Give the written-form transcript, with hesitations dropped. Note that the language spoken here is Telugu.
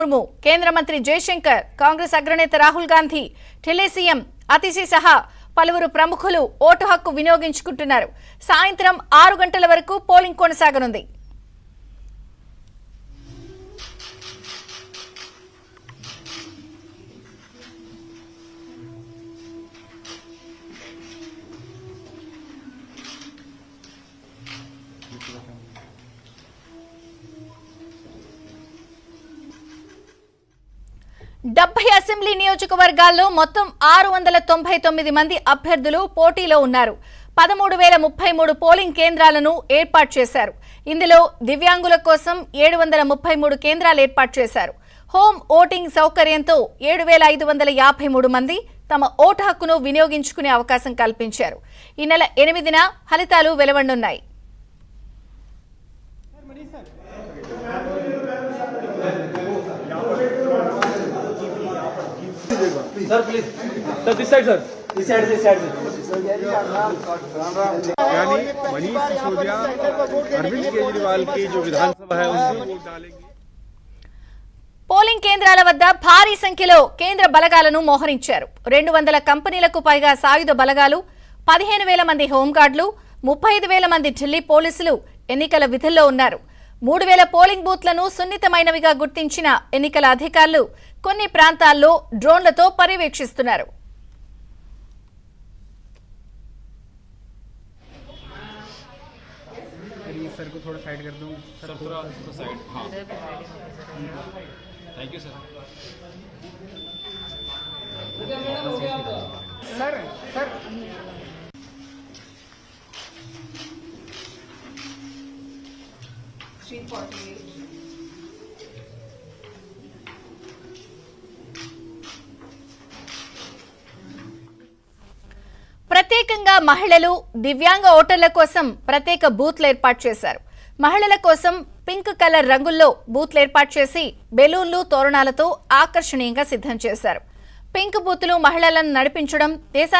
ముర్ము, కేంద్ర మంత్రి జయశంకర్, కాంగ్రెస్ అగ్రనేత రాహుల్ గాంధీ, ఢిల్లీ సీఎం అతిశి సహా పలువురు ప్రముఖులు ఓటు హక్కు వినియోగించుకుంటున్నారు. సాయంత్రం 6 గంటల వరకు పోలింగ్ కొనసాగనుంది. డెబ్బై అసెంబ్లీ నియోజకవర్గాల్లో మొత్తం 699 మంది అభ్యర్థులు పోటీలో ఉన్నారు. 13,033 పోలింగ్ కేంద్రాలను ఏర్పాటు చేశారు. ఇందులో దివ్యాంగుల కోసం 733 కేంద్రాలు ఏర్పాటు చేశారు. హోమ్ ఓటింగ్ సౌకర్యంతో 7,553 మంది తమ ఓటు హక్కును వినియోగించుకునే అవకాశం కల్పించారు. ఈ నెల 8న ఫలితాలు వెలువడనున్నాయి. Sir, please. Sir, this side, sir. This side, this side. यानी मनीष सिसोदिया अरविंद केजरीवाल की जो विधानसभा है उसमें वोट डालेंगे. పోలింగ్ కేంద్రాల వద్ద భారీ సంఖ్యలో కేంద్ర బలగాలను మోహరించారు. 200 కంపెనీలకు పైగా సాయుధ బలగాలు, 15,000 మంది హోంగార్డులు, 35,000 మంది ఢిల్లీ పోలీసులు ఎన్నికల విధుల్లో ఉన్నారు. 3,000 పోలింగ్ బూత్లను సున్నితమైనవిగా గుర్తించిన ఎన్నికల అధికారులు కొన్ని ప్రాంతాల్లో డ్రోన్లతో పర్యవేక్షిస్తున్నారు. सर को थोड़ा साइड कर दूं सर, थोड़ा साइड. हाँ, thank you sir. Sir sir ప్రత్యేకంగా మహిళలు, దివ్యాంగ ఓటర్ల కోసం ప్రత్యేక బూత్లు ఏర్పాటు చేశారు. మహిళల కోసం పింక్ కలర్ రంగుల్లో బూత్లు ఏర్పాటు చేసి బెలూన్లు, తోరణాలతో ఆకర్షణీయంగా సిద్ధం చేశారు. పింక్ బూత్లు మహిళలను నడిపించడం దేశ